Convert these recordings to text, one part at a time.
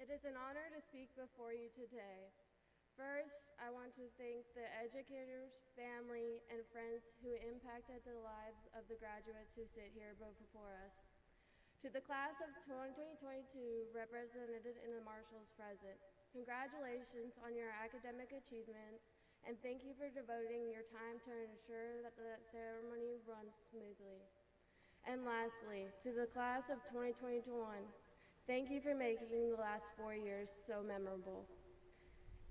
It is an honor to speak before you today. First, I want to thank the educators, family, and friends who impacted the lives of the graduates who sit here before us. To the class of 2022 represented in the marshals present, congratulations on your academic achievements, and thank you for devoting your time to ensure that the ceremony runs smoothly. And lastly, to the class of 2021, thank you for making the last 4 years so memorable.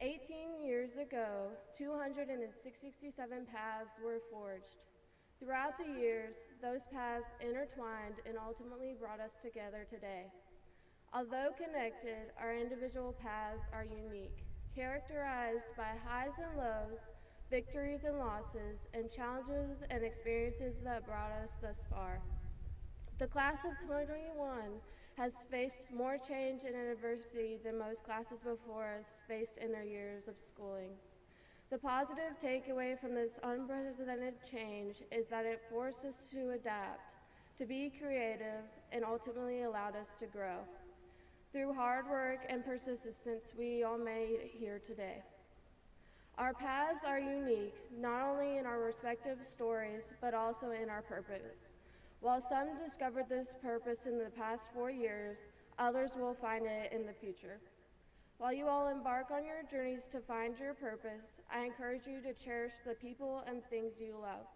18 years ago, 267 paths were forged. Throughout the years, those paths intertwined and ultimately brought us together today. Although connected, our individual paths are unique, characterized by highs and lows, victories and losses, and challenges and experiences that brought us thus far. The class of 2021 has faced more change and adversity than most classes before us faced in their years of schooling. The positive takeaway from this unprecedented change is that it forced us to adapt, to be creative, and ultimately allowed us to grow. Through hard work and persistence, we all made it here today. Our paths are unique, not only in our respective stories, but also in our purpose. While some discovered this purpose in the past 4 years, others will find it in the future. While you all embark on your journeys to find your purpose, I encourage you to cherish the people and things you love.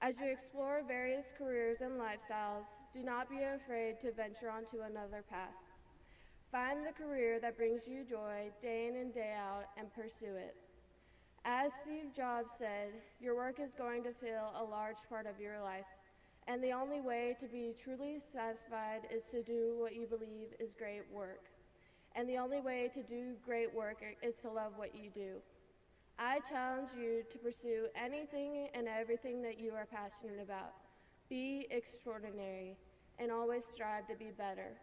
As you explore various careers and lifestyles, do not be afraid to venture onto another path. Find the career that brings you joy day in and day out and pursue it. As Steve Jobs said, your work is going to fill a large part of your life. And the only way to be truly satisfied is to do what you believe is great work. And the only way to do great work is to love what you do. I challenge you to pursue anything and everything that you are passionate about. Be extraordinary and always strive to be better.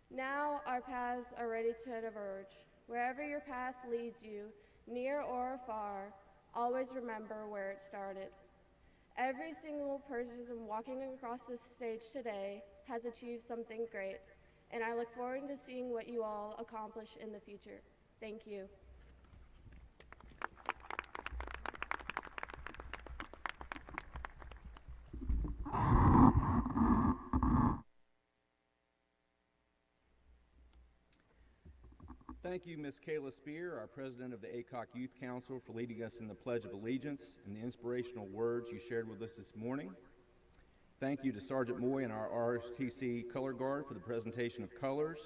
Now our paths are ready to diverge. Wherever your path leads you, near or far, always remember where it started. Every single person walking across this stage today has achieved something great, and I look forward to seeing what you all accomplish in the future. Thank you. Thank you, Ms. Kayla Spear, our president of the Aycock Youth Council, for leading us in the Pledge of Allegiance and the inspirational words you shared with us this morning. Thank you to Sergeant Moy and our RSTC Color Guard for the presentation of colors.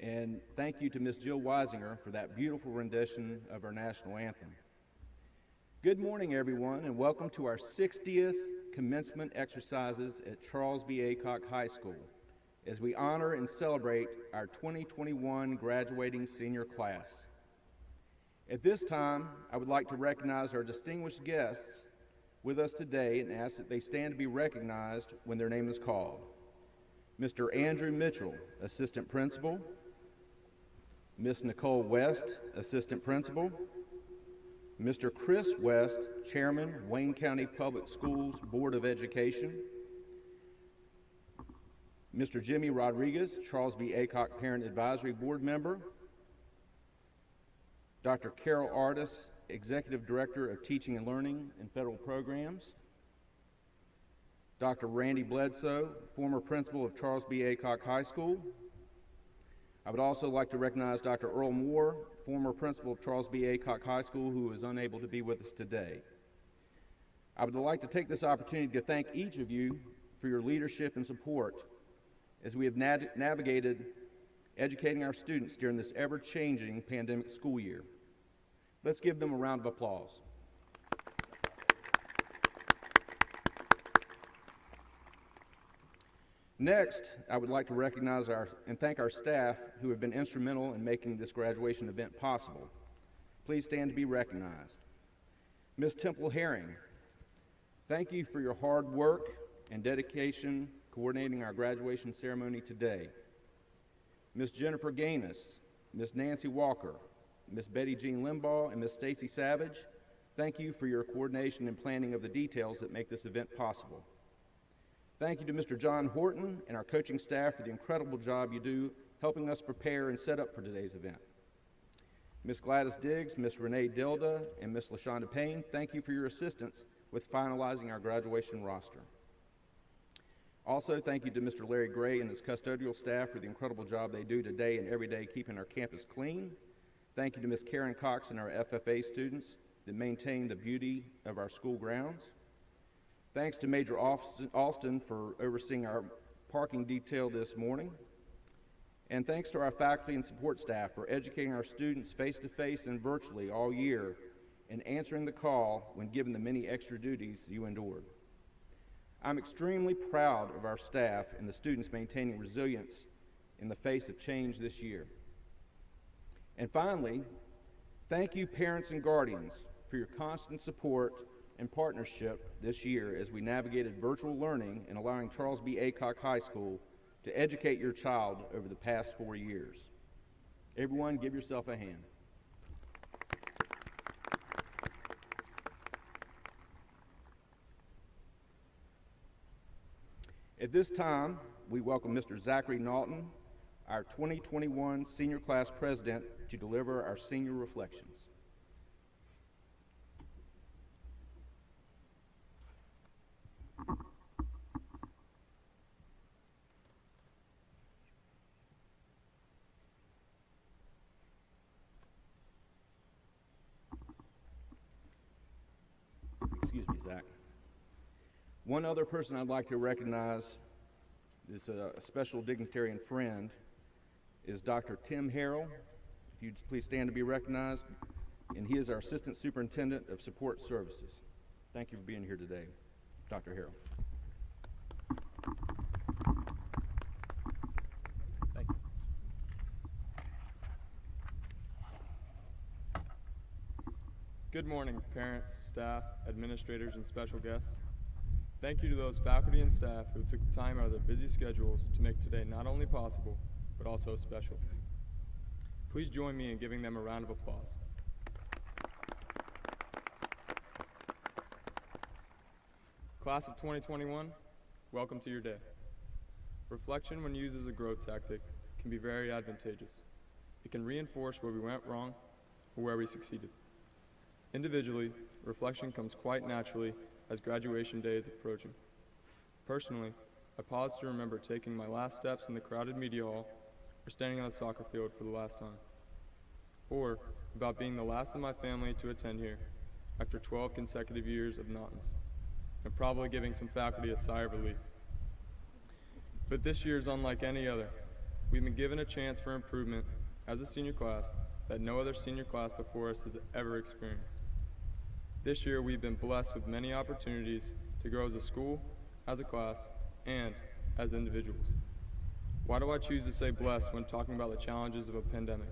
And thank you to Ms. Jill Weisinger for that beautiful rendition of our national anthem. Good morning, everyone, and welcome to our 60th commencement exercises at Charles B. Aycock High School, as we honor and celebrate our 2021 graduating senior class. At this time, I would like to recognize our distinguished guests with us today and ask that they stand to be recognized when their name is called. Mr. Andrew Mitchell, Assistant Principal. Ms. Nicole West, Assistant Principal. Mr. Chris West, Chairman, Wayne County Public Schools Board of Education. Mr. Jimmy Rodriguez, Charles B. Aycock Parent Advisory Board Member. Dr. Carol Artis, Executive Director of Teaching and Learning and Federal Programs. Dr. Randy Bledsoe, former Principal of Charles B. Aycock High School. I would also like to recognize Dr. Earl Moore, former Principal of Charles B. Aycock High School, who is unable to be with us today. I would like to take this opportunity to thank each of you for your leadership and support as we have navigated educating our students during this ever-changing pandemic school year. Let's give them a round of applause. Next, I would like to recognize and thank our staff who have been instrumental in making this graduation event possible. Please stand to be recognized. Ms. Temple Herring, thank you for your hard work and dedication coordinating our graduation ceremony today. Ms. Jennifer Gaines, Ms. Nancy Walker, Ms. Betty Jean Limbaugh, and Ms. Stacy Savage, thank you for your coordination and planning of the details that make this event possible. Thank you to Mr. John Horton and our coaching staff for the incredible job you do helping us prepare and set up for today's event. Ms. Gladys Diggs, Ms. Renee Dilda, and Ms. LaShonda Payne, thank you for your assistance with finalizing our graduation roster. Also, thank you to Mr. Larry Gray and his custodial staff for the incredible job they do today and every day keeping our campus clean. Thank you to Ms. Karen Cox and our FFA students that maintain the beauty of our school grounds. Thanks to Major Alston for overseeing our parking detail this morning. And thanks to our faculty and support staff for educating our students face-to-face and virtually all year and answering the call when given the many extra duties you endured. I'm extremely proud of our staff and the students maintaining resilience in the face of change this year. And finally, thank you parents and guardians for your constant support and partnership this year as we navigated virtual learning and allowing Charles B. Aycock High School to educate your child over the past 4 years. Everyone, give yourself a hand. At this time, we welcome Mr. Zachary Naughton, our 2021 senior class president, to deliver our senior reflections. Excuse me, Zach. One other person I'd like to recognize is a special dignitary and friend is Dr. Tim Harrell. If you'd please stand to be recognized. And he is our Assistant Superintendent of Support Services. Thank you for being here today, Dr. Harrell. Thank you. Good morning, parents, staff, administrators, and special guests. Thank you to those faculty and staff who took time out of their busy schedules to make today not only possible, but also special. Please join me in giving them a round of applause. Class of 2021, welcome to your day. Reflection, when used as a growth tactic, can be very advantageous. It can reinforce where we went wrong or where we succeeded. Individually, reflection comes quite naturally as graduation day is approaching. Personally, I pause to remember taking my last steps in the crowded media hall or standing on the soccer field for the last time. Or about being the last of my family to attend here after 12 consecutive years of Naughtons, and probably giving some faculty a sigh of relief. But this year is unlike any other. We've been given a chance for improvement as a senior class that no other senior class before us has ever experienced. This year, we've been blessed with many opportunities to grow as a school, as a class, and as individuals. Why do I choose to say blessed when talking about the challenges of a pandemic?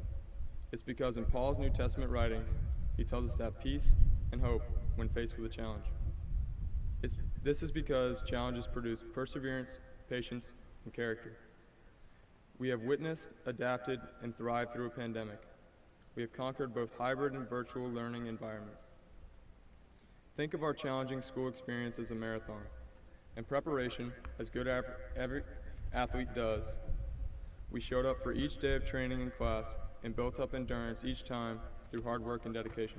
It's because in Paul's New Testament writings, he tells us to have peace and hope when faced with a challenge. This is because challenges produce perseverance, patience, and character. We have witnessed, adapted, and thrived through a pandemic. We have conquered both hybrid and virtual learning environments. Think of our challenging school experience as a marathon, and preparation, as good every athlete does. We showed up for each day of training in class and built up endurance each time through hard work and dedication.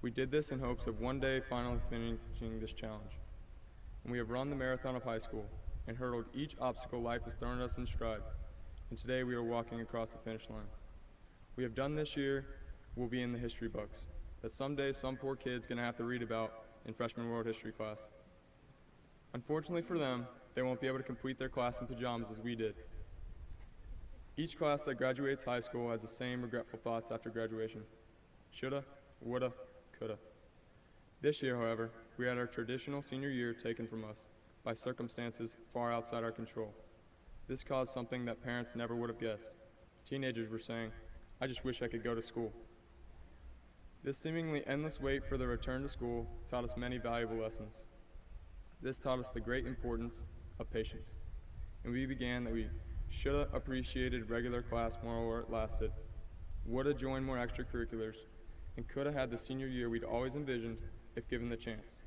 We did this in hopes of one day finally finishing this challenge. And we have run the marathon of high school and hurdled each obstacle life has thrown us in stride, and today we are walking across the finish line. We have done this year will be in the history books that someday some poor kid's gonna have to read about in freshman world history class. Unfortunately for them, they won't be able to complete their class in pajamas as we did. Each class that graduates high school has the same regretful thoughts after graduation. Shoulda, woulda, coulda. This year, however, we had our traditional senior year taken from us by circumstances far outside our control. This caused something that parents never would have guessed. Teenagers were saying, "I just wish I could go to school." This seemingly endless wait for the return to school taught us many valuable lessons. This taught us the great importance of patience. And we began that we shoulda appreciated regular class more while it lasted, woulda joined more extracurriculars, and coulda had the senior year we'd always envisioned if given the chance.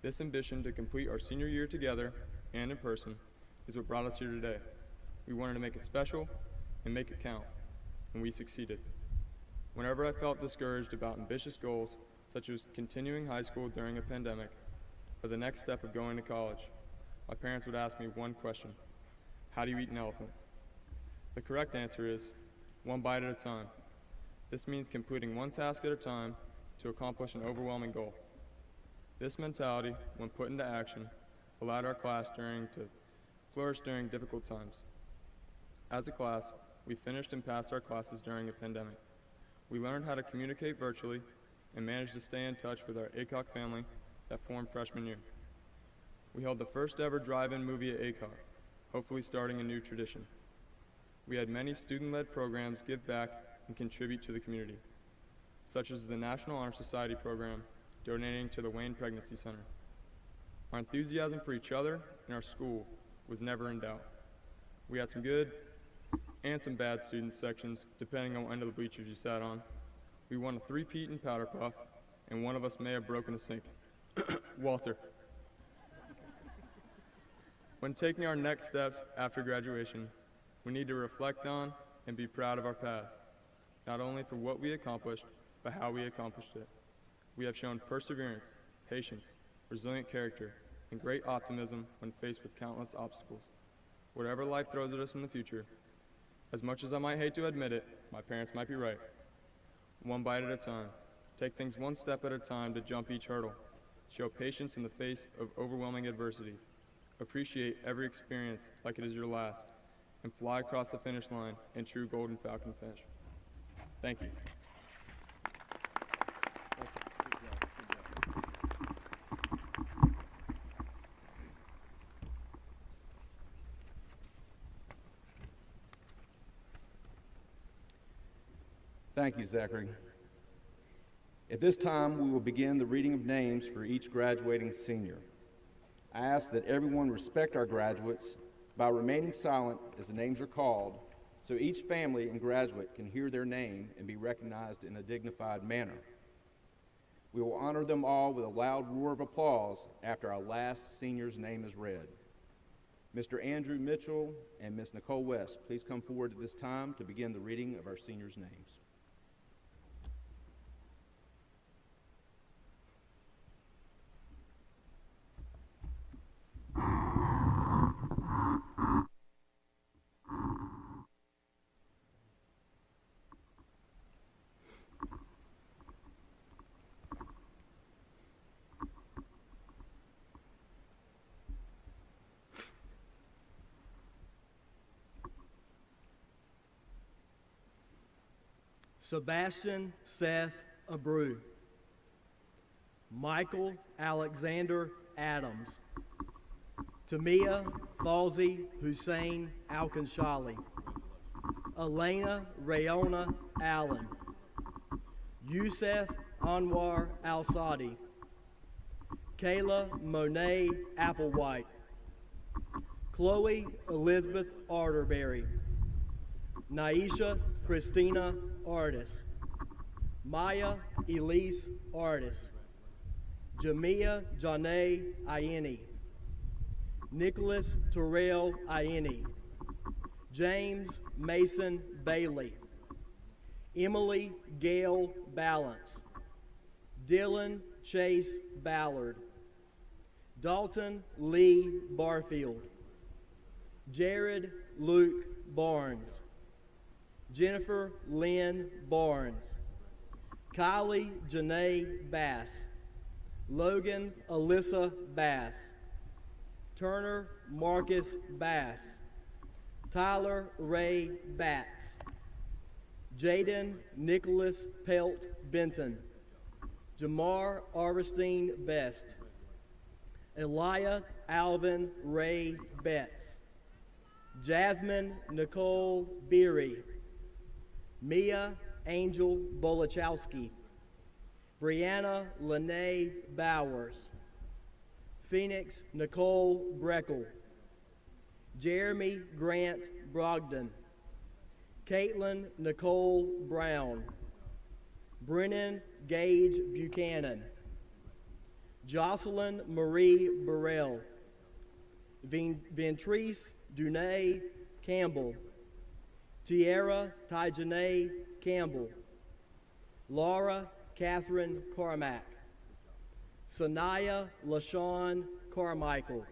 This ambition to complete our senior year together and in person is what brought us here today. We wanted to make it special and make it count, and we succeeded. Whenever I felt discouraged about ambitious goals, such as continuing high school during a pandemic, or the next step of going to college, my parents would ask me one question: how do you eat an elephant? The correct answer is one bite at a time. This means completing one task at a time to accomplish an overwhelming goal. This mentality, when put into action, allowed our class to flourish during difficult times. As a class, we finished and passed our classes during a pandemic. We learned how to communicate virtually and managed to stay in touch with our Aycock family that formed freshman year. We held the first ever drive-in movie at Aycock, hopefully starting a new tradition. We had many student-led programs give back and contribute to the community, such as the National Honor Society program donating to the Wayne Pregnancy Center. Our enthusiasm for each other and our school was never in doubt. We had some good and some bad student sections, depending on what end of the bleachers you sat on. We won a three-peat in Powder Puff, and one of us may have broken a sink. Walter. When taking our next steps after graduation, we need to reflect on and be proud of our past, not only for what we accomplished, but how we accomplished it. We have shown perseverance, patience, resilient character, and great optimism when faced with countless obstacles. Whatever life throws at us in the future, as much as I might hate to admit it, my parents might be right. One bite at a time. Take things one step at a time to jump each hurdle. Show patience in the face of overwhelming adversity. Appreciate every experience like it is your last, and fly across the finish line in true Golden Falcon fashion. Thank you. Thank you, Zachary. At this time, we will begin the reading of names for each graduating senior. I ask that everyone respect our graduates by remaining silent as the names are called, so each family and graduate can hear their name and be recognized in a dignified manner. We will honor them all with a loud roar of applause after our last senior's name is read. Mr. Andrew Mitchell and Ms. Nicole West, please come forward at this time to begin the reading of our seniors' names. Sebastian Seth Abreu. Michael Alexander Adams. Tamia Falzi Hussein Alkanshali. Elena Rayona Allen. Yusef Anwar Al-Sadi. Kayla Monet Applewhite. Chloe Elizabeth Arterberry. Naisha Christina Artis. Maya Elise Artis. Jamia Janae Ayeni. Nicholas Terrell Ayeni. James Mason Bailey. Emily Gail Balance. Dylan Chase Ballard. Dalton Lee Barfield. Jared Luke Barnes. Jennifer Lynn Barnes. Kylie Janae Bass. Logan Alyssa Bass. Turner Marcus Bass. Tyler Ray Batts. Jaden Nicholas Pelt Benton. Jamar Arvestine Best. Elia Alvin Ray Betts. Jasmine Nicole Beery. Mia Angel Bolachowski. Brianna Lene Bowers. Phoenix Nicole Breckel. Jeremy Grant Brogdon. Caitlin Nicole Brown. Brennan Gage Buchanan. Jocelyn Marie Burrell. Ventrice Dunay Campbell. Tierra Tyjanae Campbell, Laura Catherine Carmack, Sanaya LaShawn Carmichael,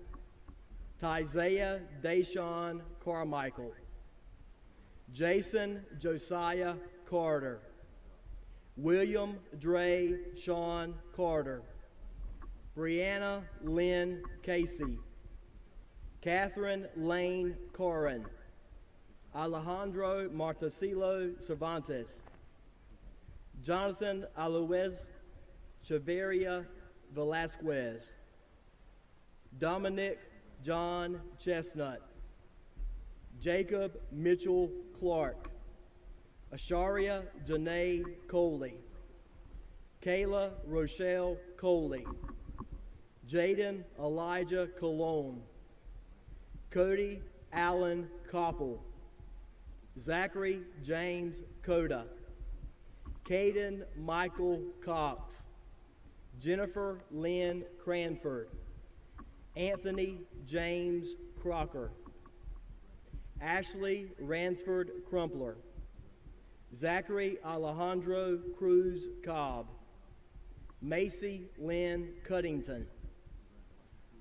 Tyzaya Deshawn Carmichael, Jason Josiah Carter, William Dre Sean Carter, Brianna Lynn Casey, Catherine Lane Corrin, Alejandro Martesilo Cervantes, Jonathan Alois Chaveria Velasquez, Dominic John Chestnut, Jacob Mitchell Clark, Asharia Janae Coley, Kayla Rochelle Coley, Jaden Elijah Cologne, Cody Allen Koppel, Zachary James Coda, Caden Michael Cox, Jennifer Lynn Cranford, Anthony James Crocker, Ashley Ransford Crumpler, Zachary Alejandro Cruz Cobb, Macy Lynn Cuddington,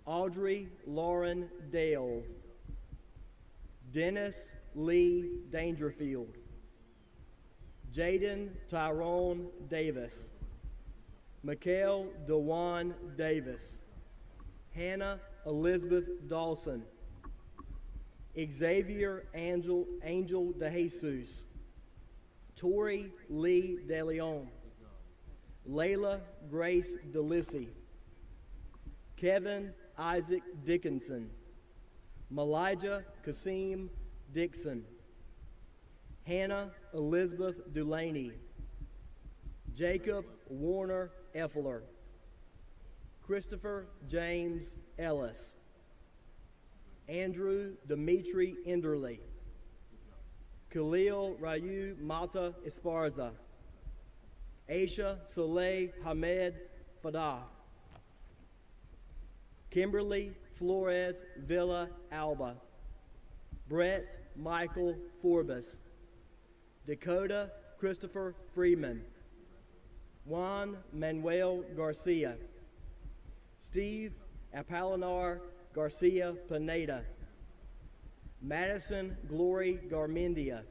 Audrey Lauren Dale, Dennis Lee Dangerfield, Jaden Tyrone Davis, Mikhail Dewan Davis, Hannah Elizabeth Dawson, Xavier Angel DeJesus, Tori Lee DeLeon, Layla Grace DeLissy, Kevin Isaac Dickinson, Malijah Kasim Dixon, Hannah Elizabeth Dulaney, Jacob Warner Effler, Christopher James Ellis, Andrew Dimitri Enderley, Khalil Rayu Mata Esparza, Aisha Soleil Hamed Fadah, Kimberly Flores Villa Alba, Brett Michael Forbes, Dakota Christopher Freeman, Juan Manuel Garcia, Steve Apolinar Garcia Pineda, Madison Glory Garmendia,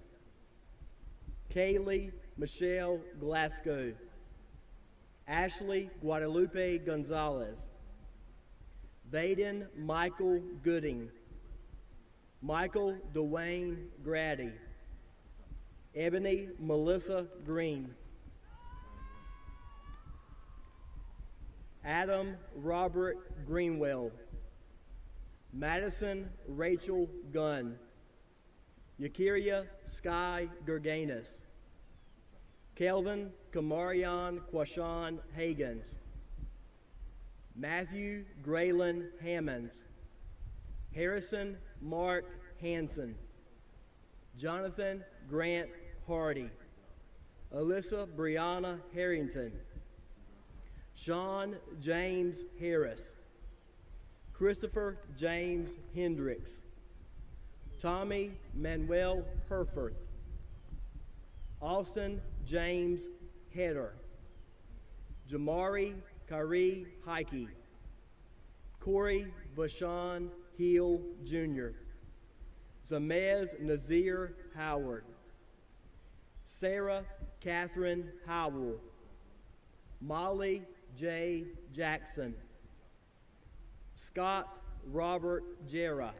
Kaylee Michelle Glasgow, Ashley Guadalupe Gonzalez, Vaden Michael Gooding, Michael Dwayne Grady, Ebony Melissa Green, Adam Robert Greenwell, Madison Rachel Gunn, Yakiria Sky Gerganis, Kelvin Kamarion Quashan Hagans, Matthew Graylin Hammonds, Harrison Mark Hanson, Jonathan Grant Hardy, Alyssa Brianna Harrington, Sean James Harris, Christopher James Hendricks, Tommy Manuel Herforth, Austin James Heder, Jamari Kyrie Heike, Corey Bashan Hill Jr., Zamez Nazir Howard, Sarah Catherine Howell, Molly J. Jackson, Scott Robert Jarrah,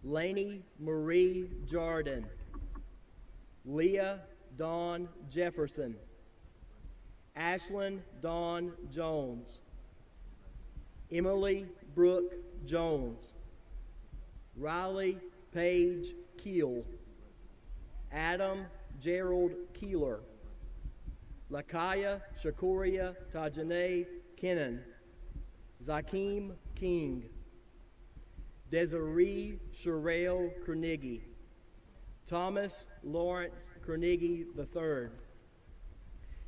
Lainey Marie Jordan, Leah Dawn Jefferson, Ashlyn Dawn Jones, Emily Brooke Jones, Riley Page Keel, Adam Gerald Keeler, Lakaya Shakuria Tajane Kennan, Zakeem King, Desiree Sherelle Carnegie, Thomas Lawrence Carnegie III,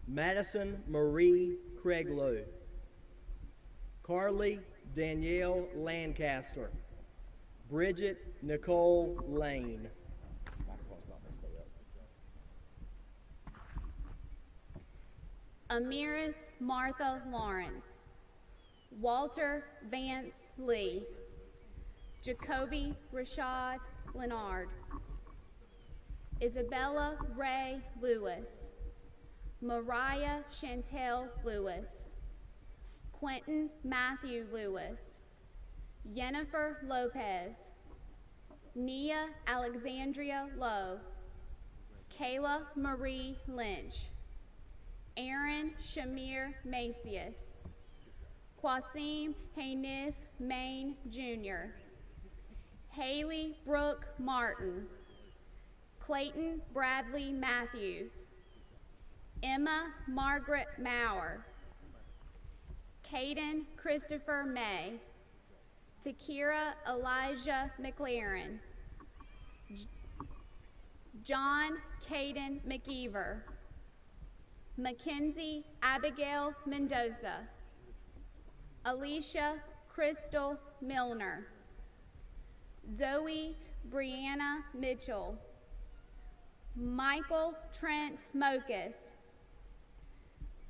Madison Marie Craiglow, Carly Danielle Lancaster, Bridget Nicole Lane. Amiris Martha Lawrence, Walter Vance Lee, Jacoby Rashad Leonard, Isabella Ray Lewis, Mariah Chantel Lewis, Quentin Matthew Lewis, Jennifer Lopez, Nia Alexandria Lowe, Kayla Marie Lynch, Aaron Shamir Macias, Quasim Hanif Main Jr., Haley Brooke Martin, Clayton Bradley Matthews, Emma Margaret Maurer, Caden Christopher May, Takira Elijah McLaren, John Caden McEver, Mackenzie Abigail Mendoza, Alicia Crystal Milner, Zoe Brianna Mitchell, Michael Trent Mocus,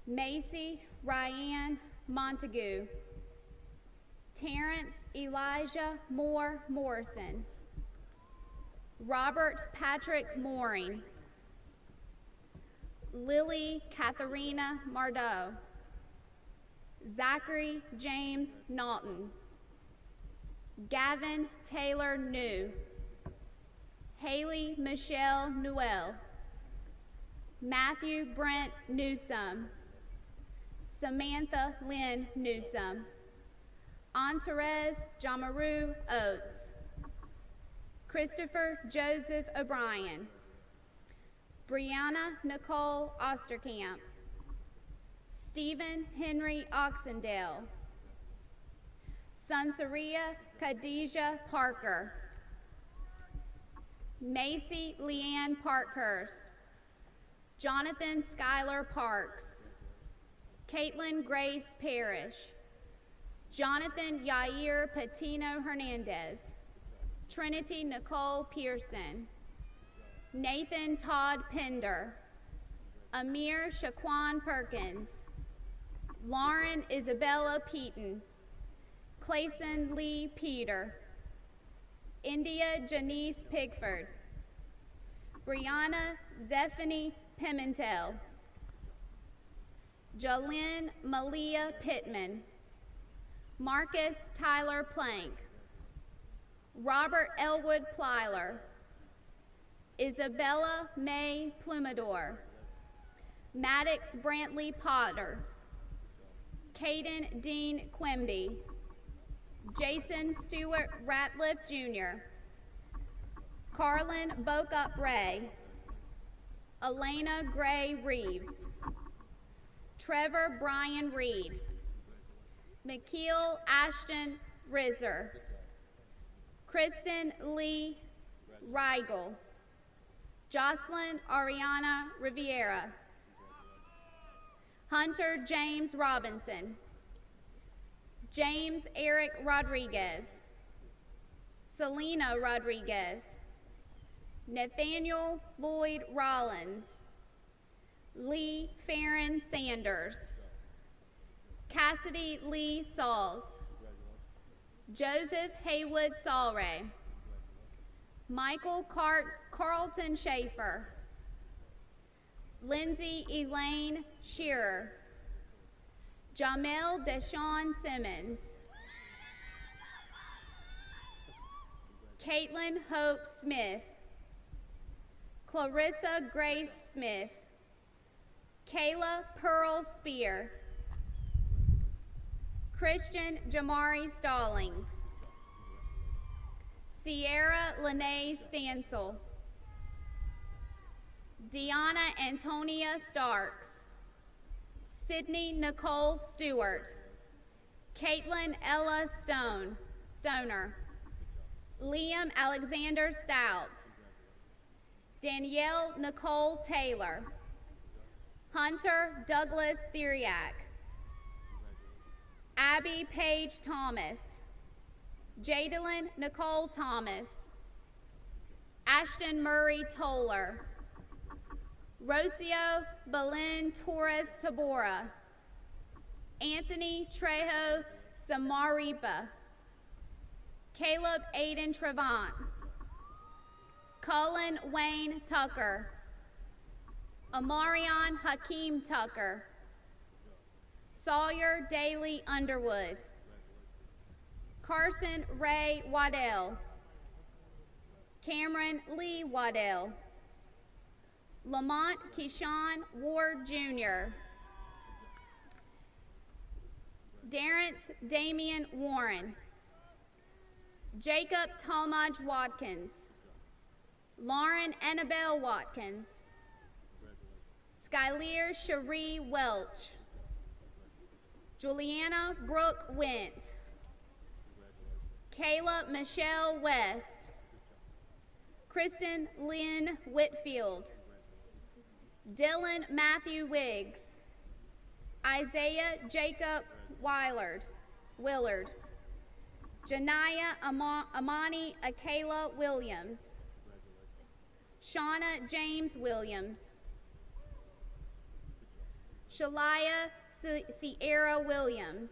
Macy Ryan Montague, Terrence Elijah Moore Morrison, Robert Patrick Mooring, Lily Katharina Mardot, Zachary James Naughton, Gavin Taylor New, Haley Michelle Newell, Matthew Brent Newsome, Samantha Lynn Newsome, Antares Jamaru Oates, Christopher Joseph O'Brien, Brianna Nicole Osterkamp, Stephen Henry Oxendale, Sansaria Khadijah Parker, Macy Leanne Parkhurst, Jonathan Schuyler Parks, Caitlin Grace Parrish, Jonathan Yair Patino Hernandez, Trinity Nicole Pearson, Nathan Todd Pender, Amir Shaquan Perkins, Lauren Isabella Peaton, Clayson Lee Peter, India Janice Pigford, Brianna Zephany Pimentel, Jalen Malia Pittman, Marcus Tyler Plank, Robert Elwood Plyler, Isabella May Plumador, Maddox Brantley Potter, Caden Dean Quimby, Jason Stewart Ratliff Jr., Carlin Bokup Ray, Elena Gray Reeves, Trevor Brian Reed, McKeel Ashton Rizzer, Kristen Lee Rigel, Jocelyn Ariana Riviera, Hunter James Robinson, James Eric Rodriguez, Selena Rodriguez, Nathaniel Lloyd Rollins, Lee Farron Sanders, Cassidy Lee Sauls, Joseph Haywood Salray, Michael Carlton Schaefer, Lindsay Elaine Shearer, Jamel Deshawn Simmons, Caitlin Hope Smith, Clarissa Grace Smith, Kayla Pearl Spear, Christian Jamari Stallings, Sierra Lene Stansel, Deanna Antonia Starks, Sydney Nicole Stewart, Caitlin Ella Stoner, Liam Alexander Stout, Danielle Nicole Taylor, Hunter Douglas Theriak, Abby Paige Thomas, Jadalyn Nicole Thomas, Ashton Murray Toller, Rocio Belen Torres Tabora, Anthony Trejo Samaripa, Caleb Aiden Trevant, Cullen Wayne Tucker, Amarion Hakeem Tucker, Sawyer Daly Underwood, Carson Ray Waddell, Cameron Lee Waddell, Lamont Keyshawn Ward Jr., Darrence Damian Warren, Jacob Talmadge Watkins, Lauren Annabelle Watkins, Skylear Cherie Welch, Juliana Brooke Went, Kayla Michelle West, Kristen Lynn Whitfield, Dylan Matthew Wiggs, Isaiah Jacob Willard, Janaya Amani Akela Williams, Shauna James Williams, Shalaya Sierra Williams,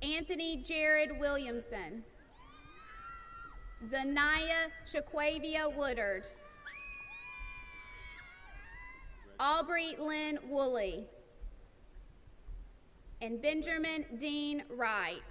Anthony Jared Williamson, Zanaya Shaquavia Woodard, Aubrey Lynn Woolley, and Benjamin Dean Wright.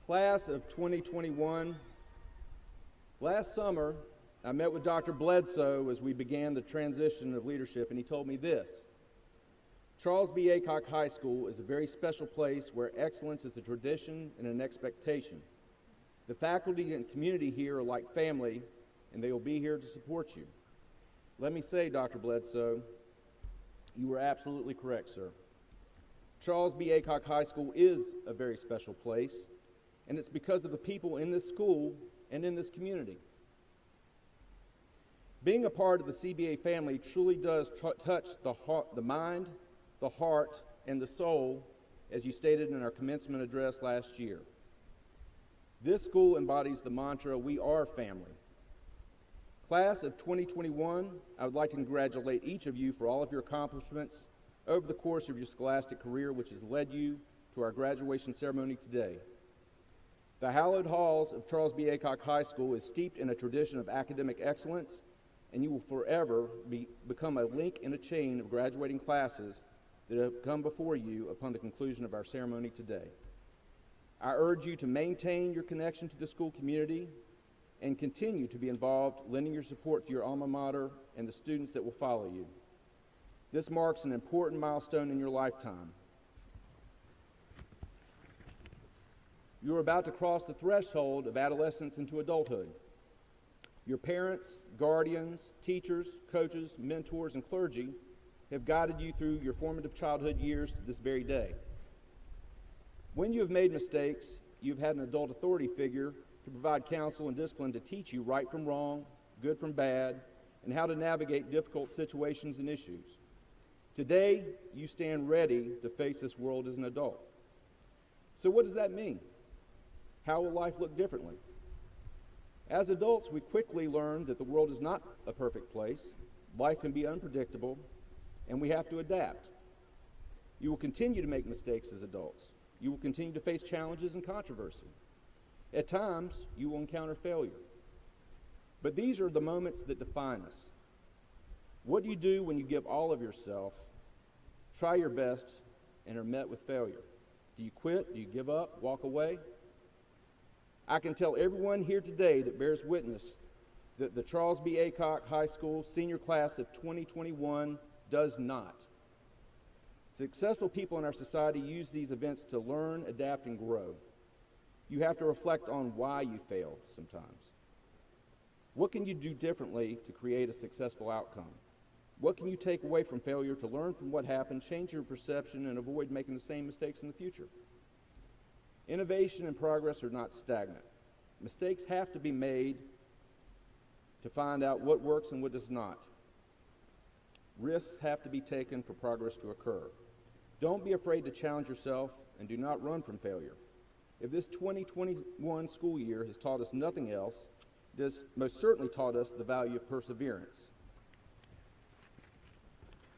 Class of 2021, last summer I met with Dr. Bledsoe as we began the transition of leadership, and he told me this: Charles B. Aycock High School is a very special place where excellence is a tradition and an expectation. The faculty and community here are like family, and they will be here to support you. Let me say, Dr. Bledsoe, you were absolutely correct, sir. Charles B. Aycock High School is a very special place, and it's because of the people in this school and in this community. Being a part of the CBA family truly does touch the mind, the heart, and the soul, as you stated in our commencement address last year. This school embodies the mantra, "We are family." Class of 2021, I would like to congratulate each of you for all of your accomplishments over the course of your scholastic career, which has led you to our graduation ceremony today. The hallowed halls of Charles B. Aycock High School is steeped in a tradition of academic excellence, and you will forever become a link in a chain of graduating classes that have come before you upon the conclusion of our ceremony today. I urge you to maintain your connection to the school community and continue to be involved, lending your support to your alma mater and the students that will follow you. This marks an important milestone in your lifetime. You are about to cross the threshold of adolescence into adulthood. Your parents, guardians, teachers, coaches, mentors, and clergy have guided you through your formative childhood years to this very day. When you have made mistakes, you've had an adult authority figure to provide counsel and discipline to teach you right from wrong, good from bad, and how to navigate difficult situations and issues. Today, you stand ready to face this world as an adult. So what does that mean? How will life look differently? As adults, we quickly learn that the world is not a perfect place. Life can be unpredictable, and we have to adapt. You will continue to make mistakes as adults. You will continue to face challenges and controversy. At times, you will encounter failure. But these are the moments that define us. What do you do when you give all of yourself, try your best, and are met with failure? Do you quit? Do you give up? Walk away? I can tell everyone here today that bears witness that the Charles B. Aycock High School senior class of 2021 does not. Successful people in our society use these events to learn, adapt, and grow. You have to reflect on why you failed sometimes. What can you do differently to create a successful outcome? What can you take away from failure to learn from what happened, change your perception, and avoid making the same mistakes in the future? Innovation and progress are not stagnant. Mistakes have to be made to find out what works and what does not. Risks have to be taken for progress to occur. Don't be afraid to challenge yourself and do not run from failure. If this 2021 school year has taught us nothing else, it has most certainly taught us the value of perseverance.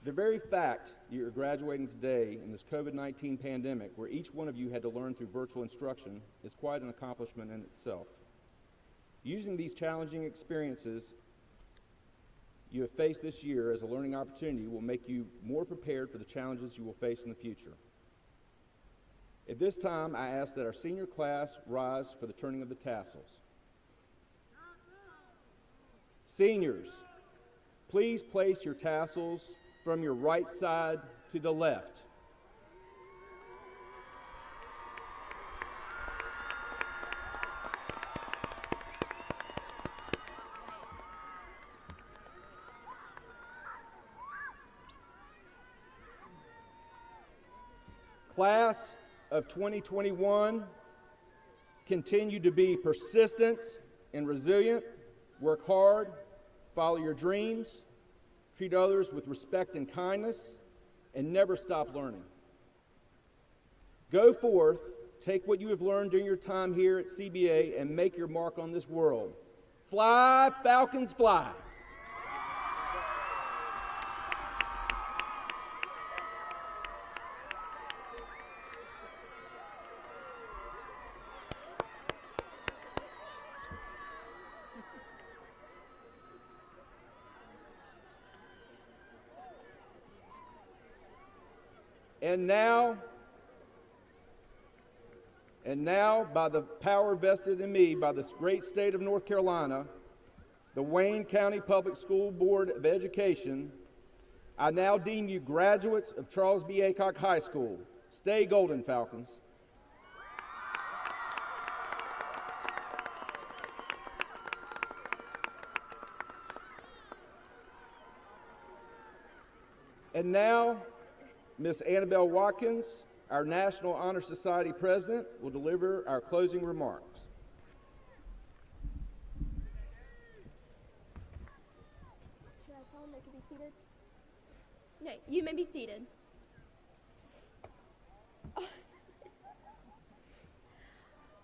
The very fact that you're graduating today in this COVID-19 pandemic, where each one of you had to learn through virtual instruction, is quite an accomplishment in itself. Using these challenging experiences you have faced this year as a learning opportunity will make you more prepared for the challenges you will face in the future. At this time, I ask that our senior class rise for the turning of the tassels. Seniors, please place your tassels from your right side to the left. Class of 2021, continue to be persistent and resilient, work hard, follow your dreams, treat others with respect and kindness, and never stop learning. Go forth, take what you have learned during your time here at CBA, and make your mark on this world. Fly, Falcons, fly! And now, by the power vested in me by this great state of North Carolina, the Wayne County Public School Board of Education, I now deem you graduates of Charles B. Aycock High School. Stay golden, Falcons. And now, Miss Annabelle Watkins, our National Honor Society President, will deliver our closing remarks. Should I tell them they can be seated? Okay, you may be seated.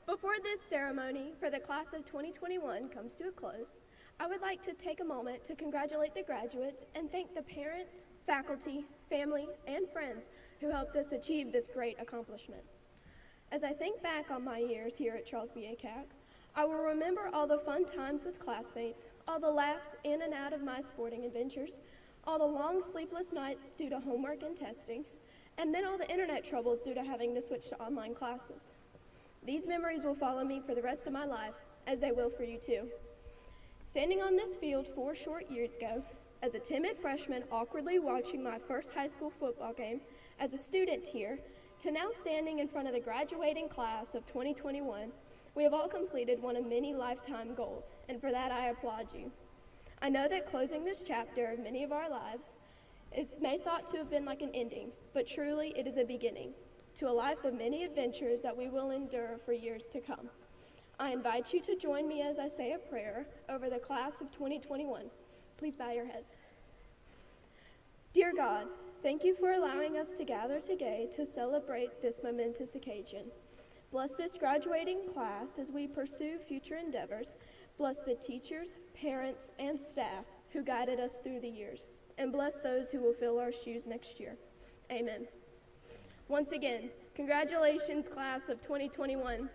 Before this ceremony for the class of 2021 comes to a close, I would like to take a moment to congratulate the graduates and thank the parents, faculty, family, and friends who helped us achieve this great accomplishment. As I think back on my years here at Charles B. Aycock, I will remember all the fun times with classmates, all the laughs in and out of my sporting adventures, all the long sleepless nights due to homework and testing, and then all the internet troubles due to having to switch to online classes. These memories will follow me for the rest of my life, as they will for you too. Standing on this field 4 short years ago, as a timid freshman awkwardly watching my first high school football game, as a student here, to now standing in front of the graduating class of 2021, we have all completed one of many lifetime goals, and for that I applaud you. I know that closing this chapter of many of our lives may thought to have been like an ending, but truly it is a beginning to a life of many adventures that we will endure for years to come. I invite you to join me as I say a prayer over the class of 2021. Please bow your heads. Dear God, thank you for allowing us to gather today to celebrate this momentous occasion. Bless this graduating class as we pursue future endeavors. Bless the teachers, parents, and staff who guided us through the years. And bless those who will fill our shoes next year. Amen. Once again, congratulations, class of 2021.